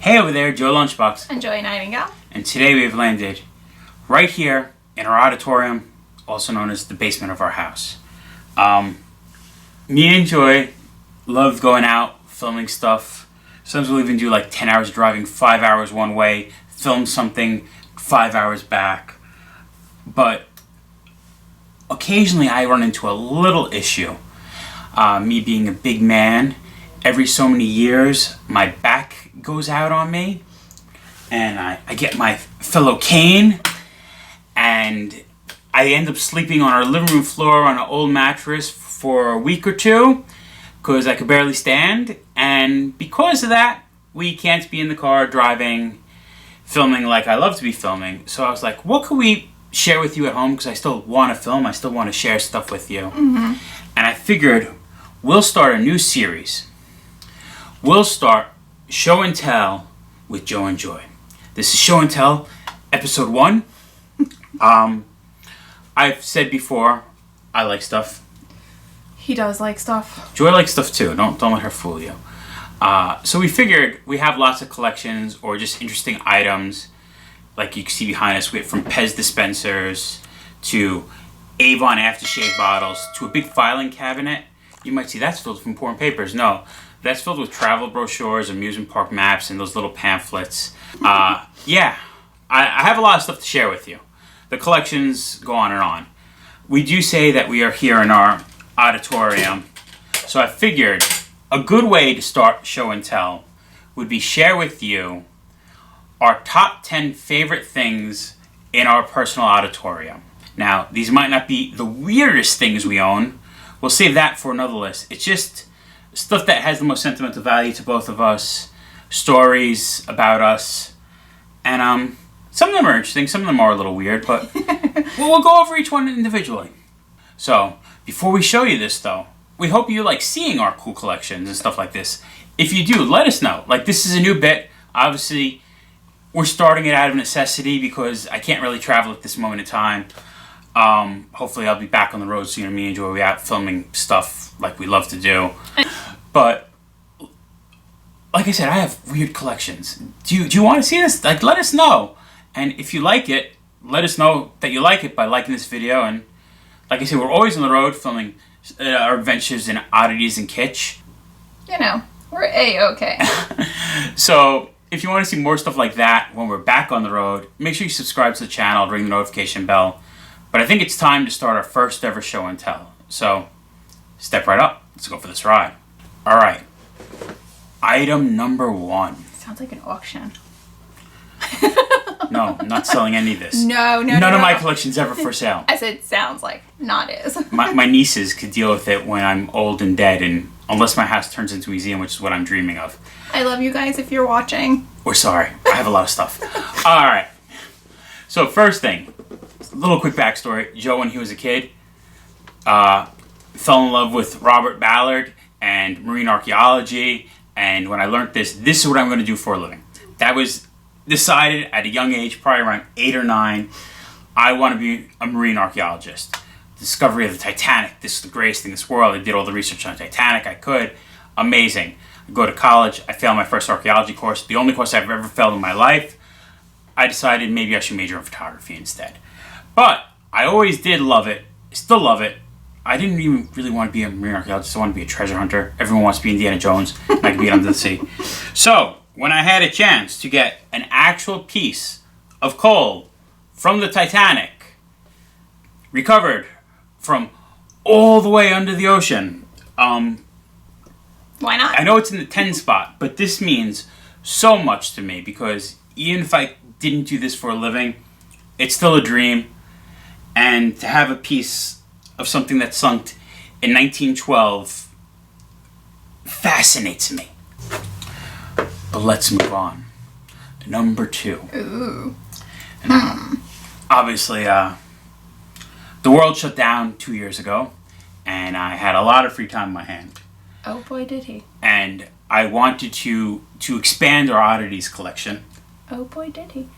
Hey over there, Joe Lunchbox. And Joey Nightingale. And today we have landed right here in our auditorium, also known as the basement of our house. Me and Joy love going out, filming stuff. Sometimes we'll even do like 10 hours driving, 5 hours one way, film something 5 hours back. But occasionally I run into a little issue. Me being a big man, every so many years my back goes out on me and I get my fellow cane and I end up sleeping on our living room floor on an old mattress for a week or two because I could barely stand, and because of that we can't be in the car driving, filming like I love to be filming. So I was like, what could we share with you at home, because I still want to film, I still want to share stuff with you. And I figured we'll start a new series. We'll start Show and Tell with Joe and Joy. This is Show and Tell, episode 1. I've said before, I like stuff. He does like stuff. Joy likes stuff too. Don't let her fool you. So we figured we have lots of collections or just interesting items, like you can see behind us. We have from Pez dispensers to Avon aftershave bottles to a big filing cabinet. You might see that's filled with important papers. No, that's filled with travel brochures, amusement park maps, and those little pamphlets. Yeah, I have a lot of stuff to share with you. The collections go on and on. We do say that we are here in our auditorium, so I figured a good way to start Show and Tell would be share with you our top 10 favorite things in our personal auditorium. Now, these might not be the weirdest things we own. We'll save that for another list. It's just stuff that has the most sentimental value to both of us, stories about us, and some of them are interesting, some of them are a little weird, but we'll go over each one individually. So, before we show you this though, we hope you like seeing our cool collections and stuff like this. If you do, let us know. Like, this is a new bit. Obviously, we're starting it out of necessity because I can't really travel at this moment in time. Hopefully I'll be back on the road soon. Me and Joy will be out filming stuff like we love to do. But like I said, I have weird collections. Do you want to see this? Like, let us know. And if you like it, let us know that you like it by liking this video. And like I said, we're always on the road filming our adventures in Oddities and Kitsch. You know, we're A-okay. So if you want to see more stuff like that when we're back on the road, make sure you subscribe to the channel, ring the notification bell. But I think it's time to start our first ever Show and Tell. So step right up. Let's go for this ride. All right. Item number 1. Sounds like an auction. No, I'm not selling any of this. No. None of my collection's ever for sale. I said sounds like, not is. My nieces could deal with it when I'm old and dead, and unless my house turns into a museum, which is what I'm dreaming of. I love you guys if you're watching. We're sorry. I have a lot of stuff. All right. So first thing, a little quick backstory. Joe, when he was a kid, fell in love with Robert Ballard and marine archaeology. And when I learned this is what I'm going to do for a living. That was decided at a young age, probably around 8 or 9. I want to be a marine archaeologist. Discovery of the Titanic. This is the greatest thing in this world. I did all the research on the Titanic I could. Amazing. I go to college. I failed my first archaeology course. The only course I've ever failed in my life. I decided maybe I should major in photography instead. But I always did love it. Still love it. I didn't even really want to be a marine archaeologist. I wanted to be a treasure hunter. Everyone wants to be Indiana Jones. I could be under the sea. So, when I had a chance to get an actual piece of coal from the Titanic, recovered from all the way under the ocean, why not? I know it's in the 10 spot, but this means so much to me because even if I didn't do this for a living, it's still a dream. And to have a piece of something that sunk in 1912 fascinates me. But let's move on to number 2. Ooh. And obviously, the world shut down 2 years ago, and I had a lot of free time in my hand. Oh boy, did he. And I wanted to expand our oddities collection. Oh boy, did he.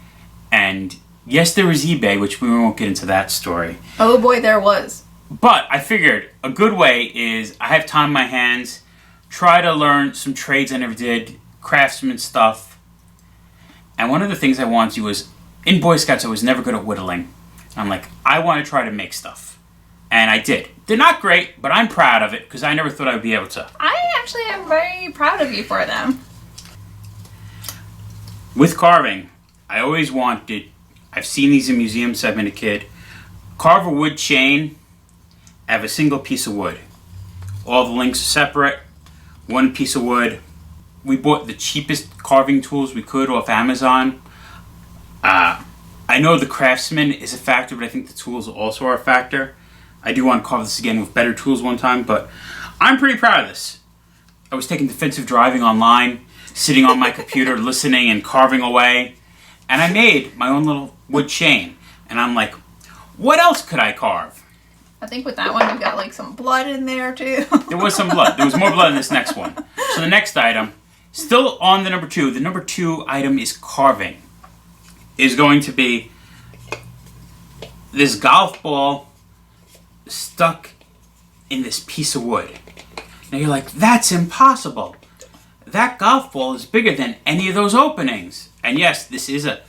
And yes, there was eBay, which we won't get into that story. Oh boy, there was. But I figured a good way is I have time in my hands, try to learn some trades I never did, craftsman stuff, And one of the things I wanted to do was, in Boy Scouts, I was never good at whittling. I'm like, I want to try to make stuff. And I did. They're not great, but I'm proud of it because I never thought I would be able to. I actually am very proud of you for them. With carving, I always wanted, I've seen these in museums since I've been a kid, carve a wood chain, have a single piece of wood. All the links are separate, one piece of wood. We bought the cheapest carving tools we could off Amazon. I know the craftsman is a factor, but I think the tools also are a factor. I do want to carve this again with better tools one time, but I'm pretty proud of this. I was taking defensive driving online, sitting on my computer, listening and carving away, and I made my own little wood chain. And I'm like, what else could I carve? I think with that one, you've got like some blood in there too. There was some blood. There was more blood in this next one. So the next item, still on the number 2, the number 2 item is carving. Is going to be this golf ball stuck in this piece of wood. Now you're like, that's impossible. That golf ball is bigger than any of those openings. And yes, this is a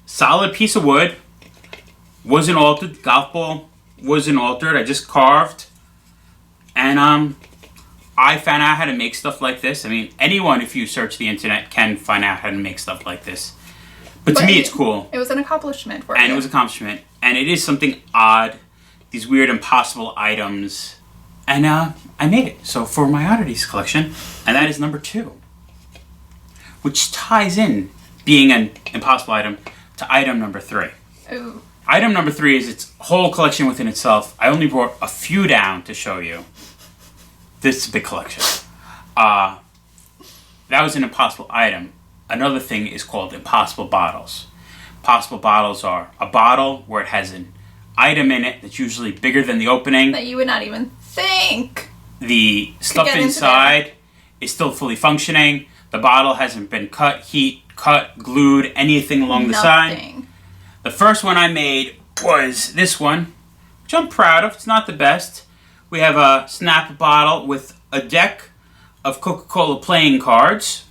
solid piece of wood. Wasn't altered. Golf ball wasn't altered. I just carved. And I found out how to make stuff like this. I mean, anyone, if you search the internet, can find out how to make stuff like this. But to me, it's cool. It was an accomplishment for you. And it was an accomplishment. And it is something odd. These weird, impossible items. And I made it. So for my oddities collection. And that is number 2. Which ties in being an impossible item to item number 3. Ooh. Item number 3 is its whole collection within itself. I only brought a few down to show you. This is a big collection. That was an impossible item. Another thing is called impossible bottles. Impossible bottles are a bottle where it has an item in it that's usually bigger than the opening. That you would not even think. The stuff inside is still fully functioning. The bottle hasn't been cut, glued, anything along the side. The first one I made was this one, which I'm proud of. It's not the best. We have a snap bottle with a deck of Coca-Cola playing cards.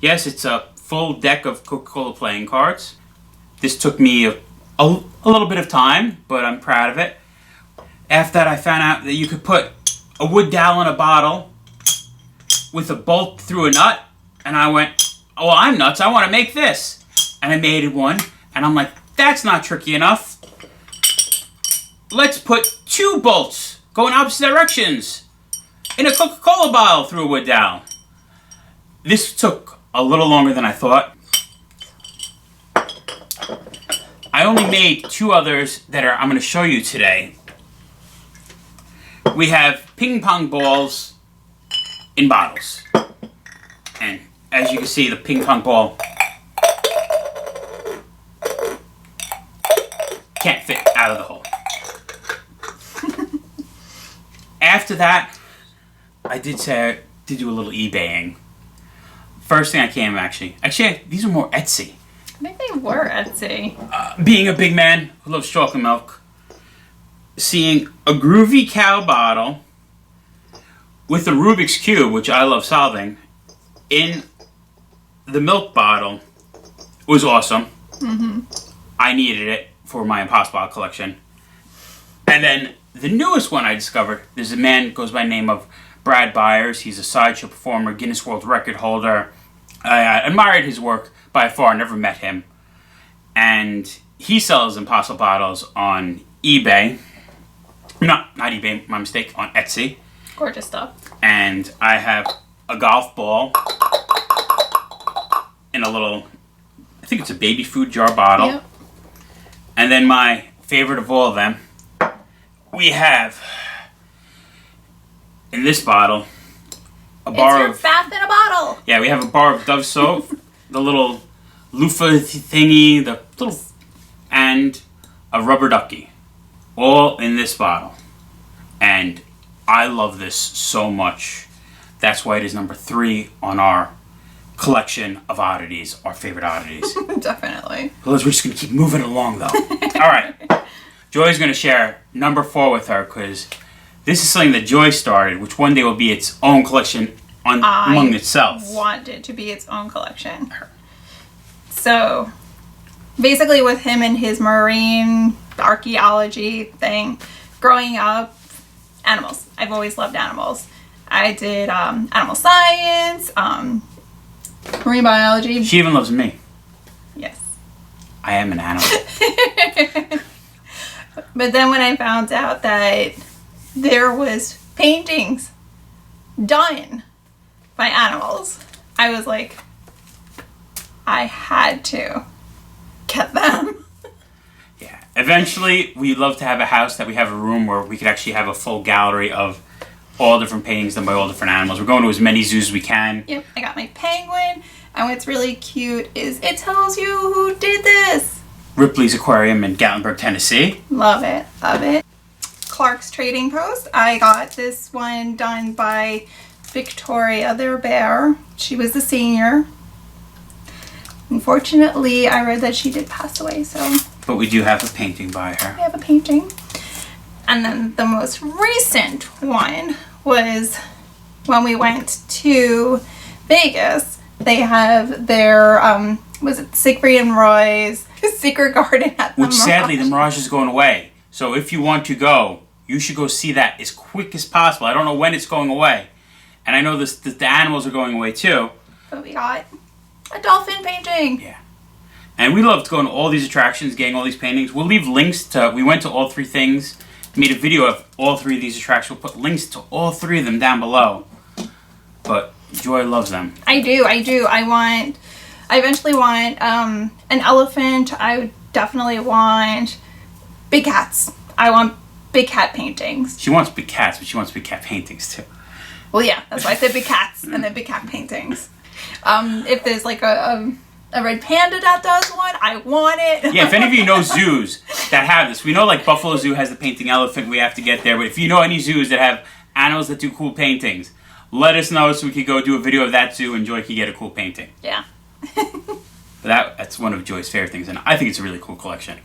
Yes, it's a full deck of Coca-Cola playing cards. This took me a little bit of time, but I'm proud of it. After that, I found out that you could put a wood dowel in a bottle with a bolt through a nut. And I went, oh, well, I'm nuts. I want to make this. And I made one. And I'm like, that's not tricky enough. Let's put 2 bolts going opposite directions in a Coca-Cola bottle through a wood dowel. This took a little longer than I thought. I only made 2 others that I'm going to show you today. We have ping pong balls in bottles. And as you can see, the ping pong ball can't fit out of the hole. After that, I did do a little eBaying. First thing I came, actually, these are more Etsy. I think they were Etsy. Being a big man who loves chocolate milk, seeing a Groovy Cow bottle with a Rubik's Cube, which I love solving, in the milk bottle was awesome. Mm-hmm. I needed it for my Impossible collection. And then the newest one I discovered, there's a man who goes by the name of Brad Byers. He's a sideshow performer, Guinness World Record holder. I admired his work by far, never met him. And he sells Impossible bottles on eBay. Not eBay, my mistake, on Etsy. Gorgeous stuff. And I have a golf ball in a little, I think it's a baby food jar bottle. Yep. And then my favorite of all of them, we have in this bottle a bar of bath in a bottle. Yeah, we have a bar of Dove soap, the little loofah thingy, the little, and a rubber ducky, all in this bottle. And I love this so much. That's why it is number 3 on our collection of oddities, our favorite oddities. Definitely. We're just going to keep moving along, though. All right. Joy's going to share number 4 with her, because this is something that Joy started, which one day will be its own collection among itself. I want it to be its own collection. So basically with him and his marine archaeology thing, growing up, animals. I've always loved animals. I did animal science, marine biology. She even loves me. Yes. I am an animal. But then when I found out that there was paintings done by animals, I was like, I had to get them. Yeah. Eventually, we'd love to have a house that we have a room where we could actually have a full gallery of all different paintings done by all different animals. We're going to as many zoos as we can. Yep, I got my penguin, and what's really cute is it tells you who did this. Ripley's Aquarium in Gatlinburg, Tennessee. Love it, love it. Clark's Trading Post. I got this one done by Victoria, their bear. She was the senior. Unfortunately, I read that she did pass away, so... But we do have a painting by her. I have a painting. And then the most recent one was when we went to Vegas. They have their, was it Siegfried and Roy's Secret Garden at the Which sadly, the Mirage is going away. So if you want to go, you should go see that as quick as possible. I don't know when it's going away. And I know the animals are going away too. But we got a dolphin painting. Yeah. And we loved going to all these attractions, getting all these paintings. We'll leave links to, we went to all three things, made a video of all three of these attractions. We'll put links to all three of them down below. But Joy loves them. I do. I eventually want an elephant. I would definitely want big cats. I want big cat paintings. She wants big cats, but she wants big cat paintings too. Well, yeah, that's why I said big cats and then big cat paintings. If there's like a red panda that does one, I want it. Yeah, if any of you know zoos that have this, we know like Buffalo Zoo has the painting elephant, we have to get there, but if you know any zoos that have animals that do cool paintings, let us know so we could go do a video of that zoo and Joy could get a cool painting. Yeah. But that's one of Joy's favorite things, and I think it's a really cool collection.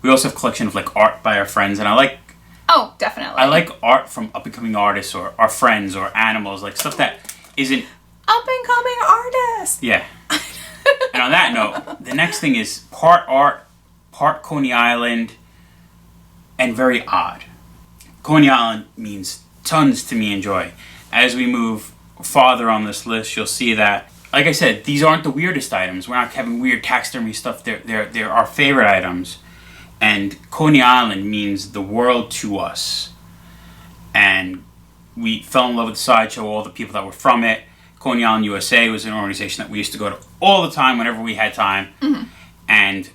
We also have a collection of like art by our friends, and Oh, definitely. I like art from up-and-coming artists or our friends or animals, like stuff that isn't... Up-and-coming artists! Yeah. And on that note, the next thing is part art, part Coney Island, and very odd. Coney Island means tons to me and Joy. As we move farther on this list, you'll see that, like I said, these aren't the weirdest items. We're not having weird taxidermy stuff. They're our favorite items. And Coney Island means the world to us. And we fell in love with the sideshow, all the people that were from it. Coney Island USA was an organization that we used to go to all the time whenever we had time. Mm-hmm. And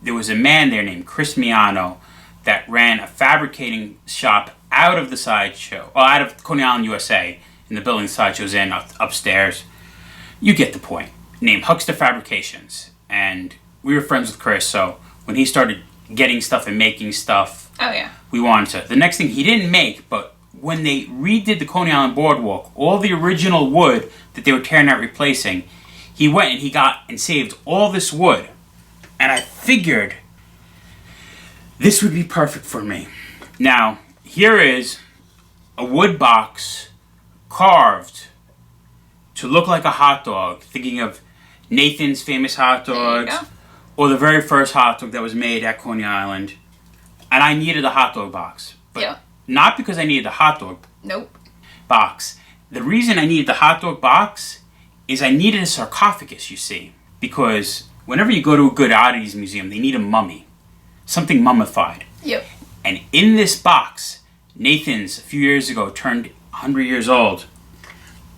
there was a man there named Chris Miano that ran a fabricating shop out of the sideshow, or out of Coney Island USA, in the building the sideshow's in, upstairs. You get the point. Named Huckster Fabrications. And we were friends with Chris, so when he started getting stuff and making stuff, oh yeah, we wanted to. The next thing he didn't make, but when they redid the Coney Island Boardwalk, all the original wood that they were tearing out replacing, he went and he got and saved all this wood. And I figured this would be perfect for me. Now, here is a wood box carved to look like a hot dog, thinking of Nathan's famous hot dogs, or the very first hot dog that was made at Coney Island. And I needed a hot dog box. But not because I needed the hot dog box. The reason I needed the hot dog box is I needed a sarcophagus, you see. Because whenever you go to a good oddities museum, they need a mummy. Something mummified. Yep. And in this box, Nathan's, a few years ago, turned 100 years old.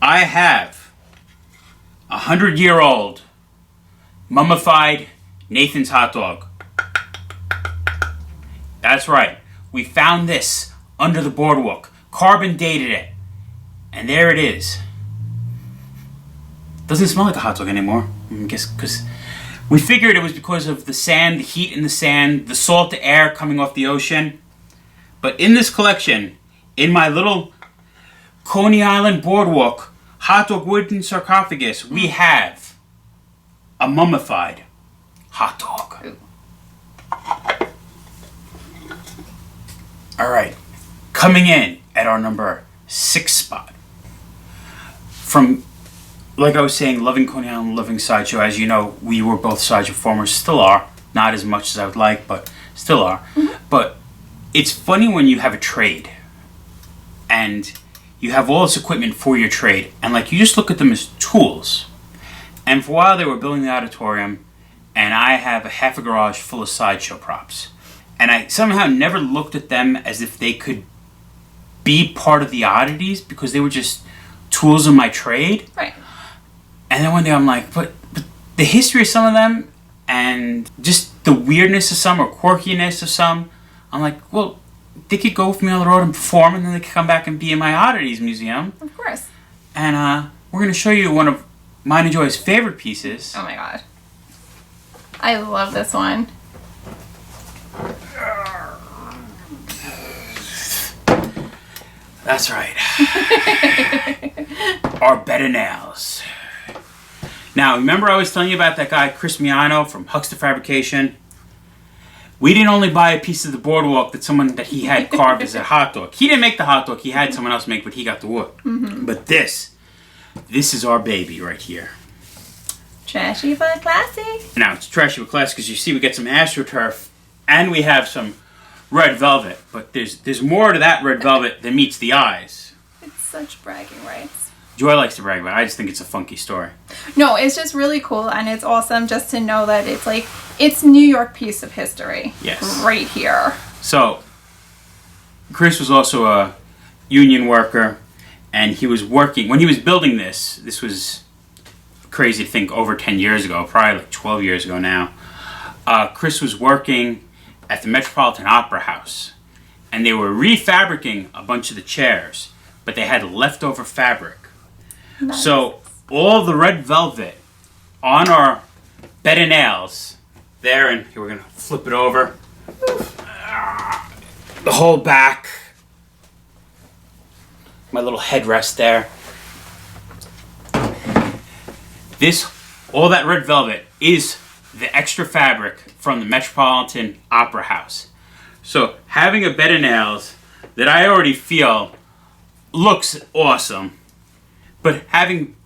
I have a 100-year-old mummified Nathan's hot dog. That's right. We found this under the boardwalk. Carbon dated it. And there it is. Doesn't smell like a hot dog anymore. I guess because we figured it was because of the sand, the heat in the sand, the salt air coming off the ocean. But in this collection, in my little Coney Island boardwalk hot dog wooden sarcophagus, we have a mummified hot dog. Ooh. All right, coming in at our number 6 spot. From like I was saying, loving Coney Island, loving Sideshow. As you know, we were both Sideshow performers, still are. Not as much as I would like, but still are. Mm-hmm. But it's funny when you have a trade and you have all this equipment for your trade, and like you just look at them as tools. And for a while they were building the auditorium, and I have a half a garage full of Sideshow props. And I somehow never looked at them as if they could be part of the oddities, because they were just tools of my trade. Right. And then one day I'm like, but the history of some of them and just the weirdness of some or quirkiness of some, I'm like, well, they could go with me on the road and perform, and then they could come back and be in my oddities museum. Of course. And we're going to show you one of mine and Joy's favorite pieces. Oh my god. I love this one. That's right. Our bed of nails. Now, remember I was telling you about that guy, Chris Miano from Huckster Fabrication? We didn't only buy a piece of the boardwalk that he had carved as a hot dog. He didn't make the hot dog. He had someone else make, but he got the wood. Mm-hmm. But this is our baby right here. Trashy but classy. Now, it's trashy but classy because you see we get some AstroTurf and we have some red velvet. But there's more to that red velvet than meets the eyes. It's such bragging rights. Joy likes to brag about it. I just think it's a funky story. No, it's just really cool, and it's awesome just to know that it's like, it's New York piece of history. Yes. Right here. So, Chris was also a union worker, and he was working, when he was building this was crazy to think over 10 years ago, probably like 12 years ago now. Chris was working at the Metropolitan Opera House, and they were refabricating a bunch of the chairs, but they had leftover fabric. Nice. So all the red velvet on our bed of nails there, and here we're gonna flip it over. The whole back, my little headrest there. All that red velvet is the extra fabric from the Metropolitan Opera House. So having a bed of nails that I already feel looks awesome, but having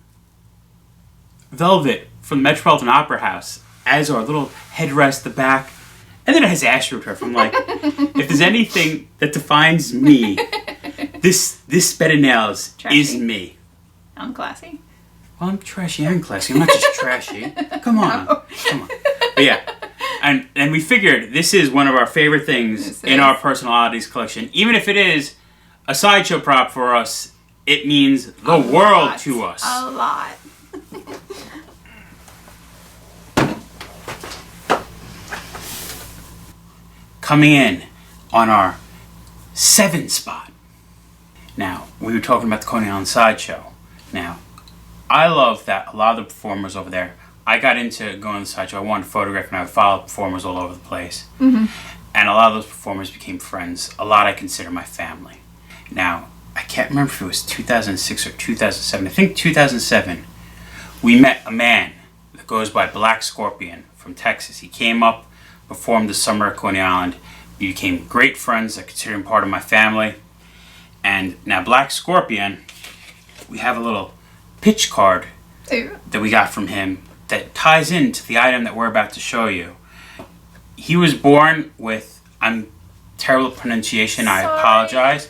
velvet from the Metropolitan Opera House as our little headrest, the back, and then it has AstroTurf. I'm like, if there's anything that defines me, this bed of nails Trashy. is me. I'm classy. Well, I'm trashy and classy. I'm not just trashy. Come on. No. Come on. But yeah. And we figured this is one of our favorite things in our personal oddities collection. Even if it is a Sideshow prop for us, it means the world to us. A lot. Coming in on our 7th spot. Now, we were talking about the Coney Island Sideshow. Now, I love that a lot of the performers over there, I got into going to the Sideshow. I wanted to photograph, and I would follow performers all over the place. Mm-hmm. And a lot of those performers became friends. A lot I consider my family. Now, I can't remember if it was 2006 or 2007. I think 2007. We met a man that goes by Black Scorpion from Texas. He came up, performed the summer at Coney Island. We became great friends. I consider him part of my family. And now Black Scorpion, we have a little pitch card that we got from him that ties into the item that we're about to show you. He was born with, I'm terrible at pronunciation, I apologize,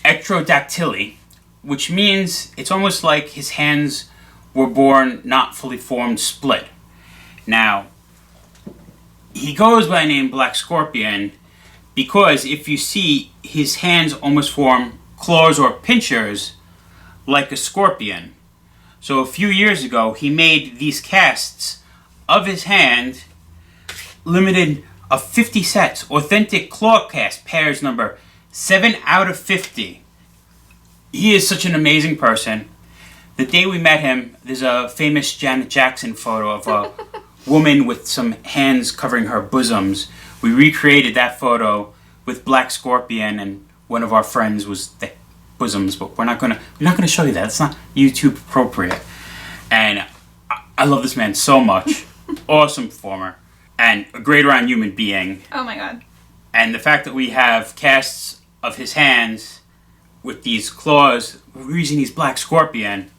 ectrodactyly, which means it's almost like his hands were born not fully formed, split. Now, he goes by the name Black Scorpion because if you see, his hands almost form claws or pinchers like a scorpion. So a few years ago, he made these casts of his hand, limited of 50 sets, authentic claw cast, pairs number 7 out of 50. He is such an amazing person. The day we met him, there's a famous Janet Jackson photo of a woman with some hands covering her bosoms. We recreated that photo with Black Scorpion, and one of our friends was the bosoms, but we're not gonna show you that. It's not YouTube appropriate. And I love this man so much. Awesome performer and a great around human being. Oh my god. And the fact that we have casts of his hands with these claws, we're using these Black Scorpion,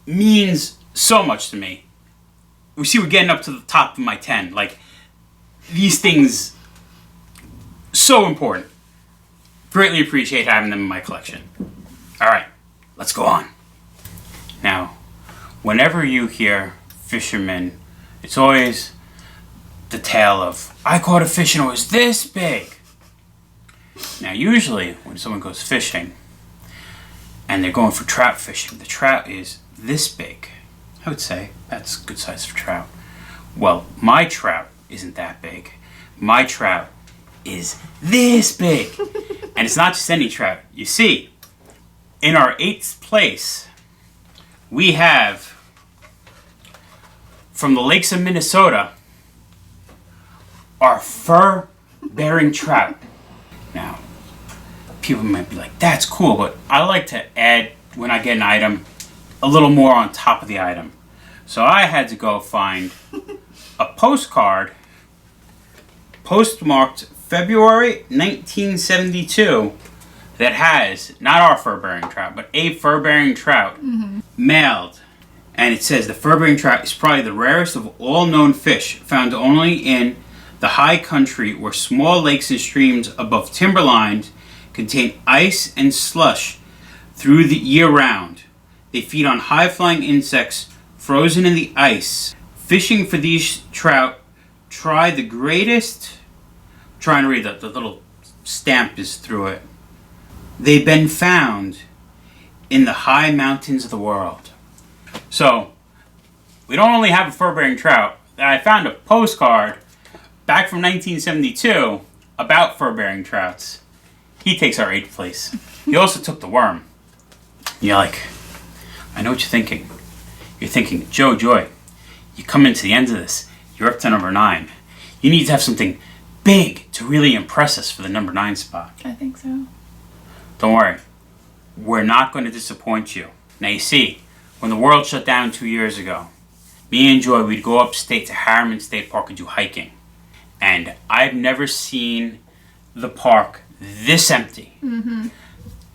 means so much to me. We see we're getting up to the top of my 10. Like, these things, so important. Greatly appreciate having them in my collection. Alright, let's go on. Now, whenever you hear fishermen, it's always the tale of, I caught a fish and it was this big. Now, usually, when someone goes fishing, and they're going for trout fishing, the trout is this big. I would say that's good size for trout. Well, my trout isn't that big. My trout is this big. And it's not just any trout. You see, in our 8th place, we have, from the lakes of Minnesota, our fur-bearing trout. Now, people might be like, that's cool, but I like to add, when I get an item, a little more on top of the item. So I had to go find a postcard postmarked February 1972 that has, not our fur-bearing trout, but a fur-bearing trout mailed. And it says, the fur-bearing trout is probably the rarest of all known fish, found only in the high country where small lakes and streams above timberlines contain ice and slush through the year round. They feed on high-flying insects frozen in the ice. Fishing for these trout, try the greatest... I'm trying to read that. The little stamp is through it. They've been found in the high mountains of the world. So, we don't only have a fur-bearing trout. I found a postcard back from 1972 about fur-bearing trouts. He takes our 8th place. He also took the worm. You're like, I know what you're thinking. You're thinking, Joe Joy, you come into the end of this, you're up to number 9. You need to have something big to really impress us for the number 9 spot. I think so. Don't worry. We're not going to disappoint you. Now you see, when the world shut down 2 years ago, me and Joy, we'd go upstate to Harriman State Park and do hiking. And I've never seen the park this empty.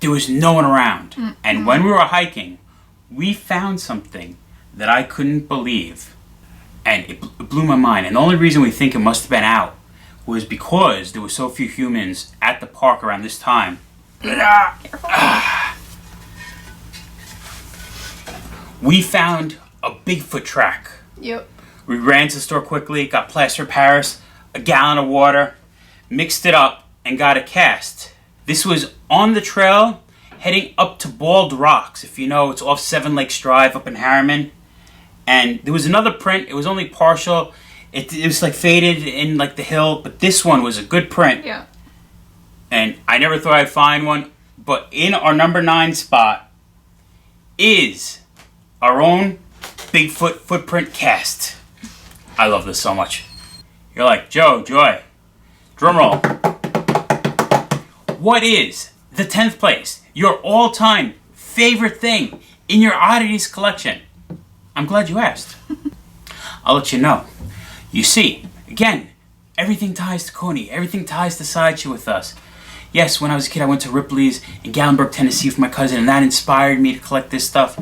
There was no one around. And when we were hiking, we found something that I couldn't believe. And it blew my mind. And the only reason we think it must have been out was because there were so few humans at the park around this time. We found a Bigfoot track. Yep. We ran to the store quickly, got plaster of Paris, a gallon of water, mixed it up, and got a cast. This was on the trail heading up to Bald Rocks. If you know, it's off 7 Lakes Drive up in Harriman. And there was another print. It was only partial. It was like faded in like the hill, but this one was a good print. Yeah. And I never thought I'd find one, but in our number 9 spot is our own Bigfoot footprint cast. I love this so much. You're like, Joe, Joy, drumroll. What is the 10th place, your all-time favorite thing in your oddities collection? I'm glad you asked. I'll let you know. You see, again, everything ties to Coney. Everything ties to Sideshow with us. Yes, when I was a kid, I went to Ripley's in Gallenberg, Tennessee with my cousin, and that inspired me to collect this stuff.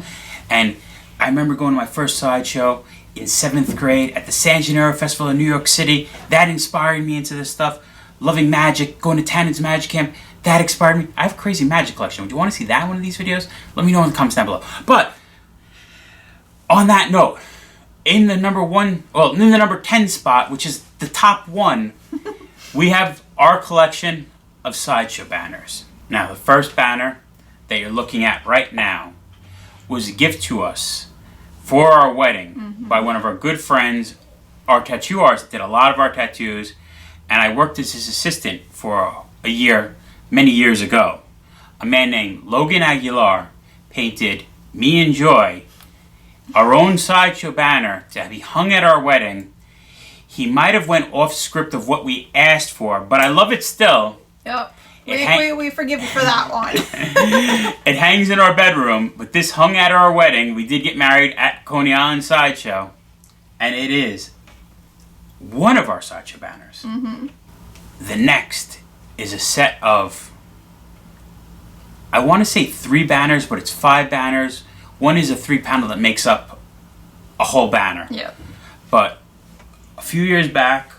And I remember going to my first Sideshow in 7th grade at the San Gennaro Festival in New York City. That inspired me into this stuff. Loving magic, going to Tannen's Magic Camp. That inspired me. I have a crazy magic collection. Would you want to see that one of these videos? Let me know in the comments down below. But on that note, in the number 10 spot, which is the top one, we have our collection of Sideshow banners. Now, the first banner that you're looking at right now was a gift to us for our wedding by one of our good friends. Our tattoo artist did a lot of our tattoos, and I worked as his assistant for a year, many years ago. A man named Logan Aguilar painted me and Joy our own Sideshow banner to be hung at our wedding. He might have went off script of what we asked for, but I love it still. Yep. We forgive you for that one. It hangs in our bedroom, but this hung at our wedding. We did get married at Coney Island Sideshow, and it is one of our Sideshow banners. The next is a set of, I want to say 3 banners, but it's 5 banners one is a 3-panel that makes up a whole banner. Yep. But a few years back,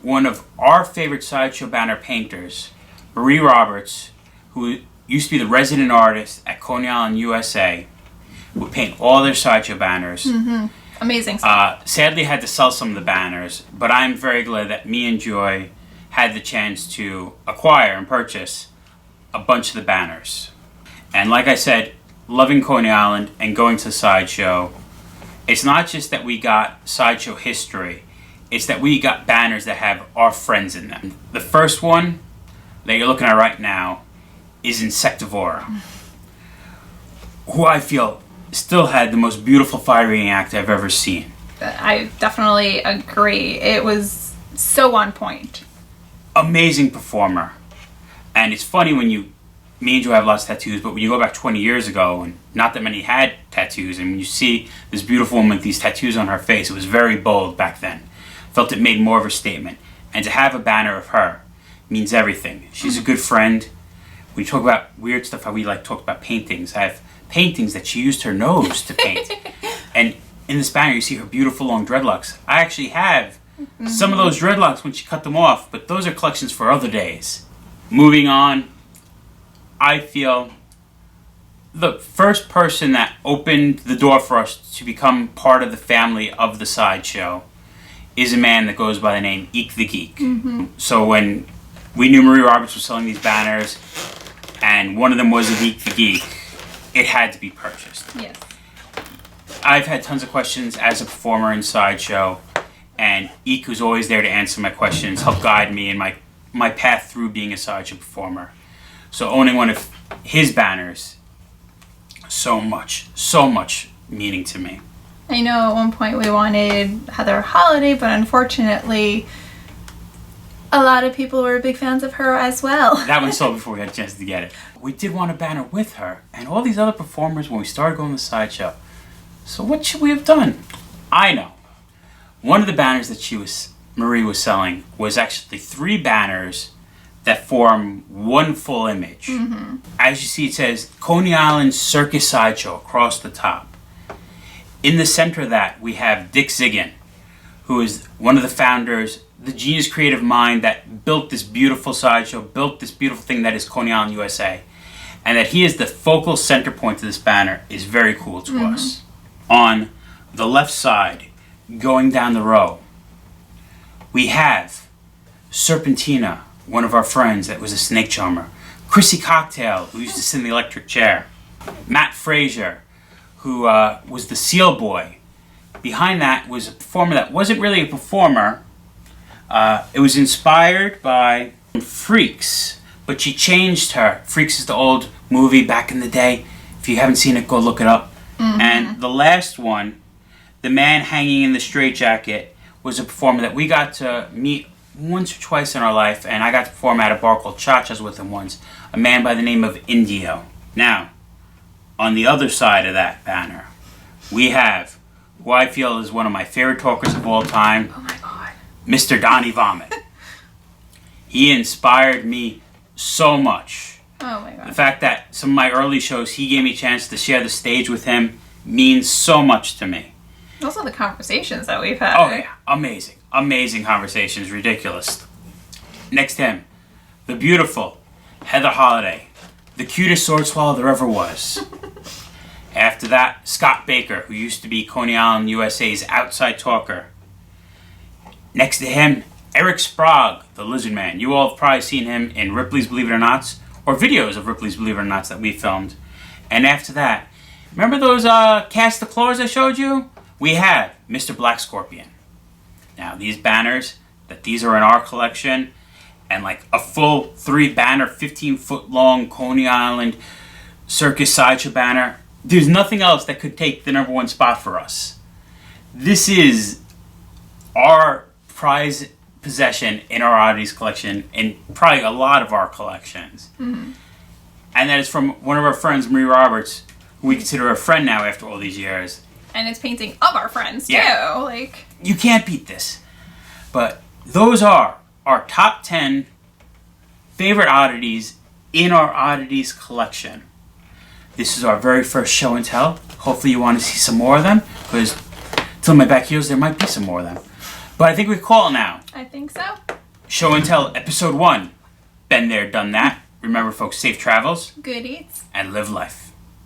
one of our favorite sideshow banner painters, Marie Roberts, who used to be the resident artist at Coney Island, USA, would paint all their sideshow banners. Mm-hmm. Amazing stuff. Sadly, had to sell some of the banners, but I'm very glad that me and Joy had the chance to acquire and purchase a bunch of the banners. And like I said, loving Coney Island and going to Sideshow, it's not just that we got Sideshow history, it's that we got banners that have our friends in them. The first one that you're looking at right now is Insectivora, who I feel still had the most beautiful firing act I've ever seen. I definitely agree. It was so on point. Amazing performer. And it's funny when me and Joe have lots of tattoos, but when you go back 20 years ago, and not that many had tattoos, and when you see this beautiful woman with these tattoos on her face, it was very bold back then. Felt it made more of a statement. And to have a banner of her means everything. She's a good friend. We talk about weird stuff, how we talk about paintings. I have paintings that she used her nose to paint. And in this banner, you see her beautiful long dreadlocks. I actually have some of those dreadlocks when she cut them off, but those are collections for other days. Moving on, I feel the first person that opened the door for us to become part of the family of the Sideshow is a man that goes by the name Eek the Geek. Mm-hmm. So when we knew Marie Roberts was selling these banners, and one of them was of Eek the Geek, it had to be purchased. Yes. I've had tons of questions as a performer in Sideshow, and Eek was always there to answer my questions, help guide me in my path through being a Sideshow performer. So owning one of his banners, so much meaning to me. I know at one point we wanted Heather Holiday, but unfortunately a lot of people were big fans of her as well. That one sold before we had a chance to get it. We did want a banner with her, and all these other performers when we started going to the Sideshow. So what should we have done? I know. One of the banners that Marie was selling was actually 3 banners that form one full image. Mm-hmm. As you see, it says Coney Island Circus Sideshow across the top. In the center of that, we have Dick Ziggin, who is one of the founders, the genius creative mind that built this beautiful sideshow, built this beautiful thing that is Coney Island, USA. And that he is the focal center point of this banner is very cool to us. On the left side, going down the row, we have Serpentina, one of our friends that was a snake charmer. Chrissy Cocktail, who used to sit in the electric chair. Matt Frazier, who was the seal boy. Behind that was a performer that wasn't really a performer. It was inspired by Freaks, but she changed her. Freaks is the old movie back in the day. If you haven't seen it, go look it up. Mm-hmm. And the last one, the man hanging in the straitjacket, was a performer that we got to meet once or twice in our life, and I got to perform at a bar called Chacha's with him once, a man by the name of Indio. Now, on the other side of that banner, we have who I feel is one of my favorite talkers of all time, Oh my God. Mr. Donnie Vomit. He inspired me so much. Oh my God. The fact that some of my early shows, he gave me a chance to share the stage with him means so much to me. Also the conversations that we've had. Oh yeah, amazing. Amazing conversations, ridiculous. Next to him, the beautiful Heather Holiday, the cutest sword swallow there ever was. After that, Scott Baker, who used to be Coney Island, USA's outside talker. Next to him, Eric Sprague, the Lizard Man. You all have probably seen him in Ripley's Believe It or Nots, or videos of Ripley's Believe It or Nots that we filmed. And after that, remember those cast of claws I showed you? We have Mr. Black Scorpion. Now, these banners, these are in our collection, and like a full 3-banner, 15-foot long Coney Island Circus Sideshow banner, there's nothing else that could take the #1 spot for us. This is our prize possession in our Oddities collection, and probably a lot of our collections. Mm-hmm. And that is from one of our friends, Marie Roberts, who we consider a friend now after all these years. And it's painting of our friends, too. Yeah. You can't beat this. But those are our top 10 favorite oddities in our Oddities collection. This is our very first show and tell. Hopefully you want to see some more of them, because till my back heels, there might be some more of them. But I think we call it now. I think so. Show and tell, episode 1. Been there, done that. Remember, folks, safe travels. Good eats. And live life.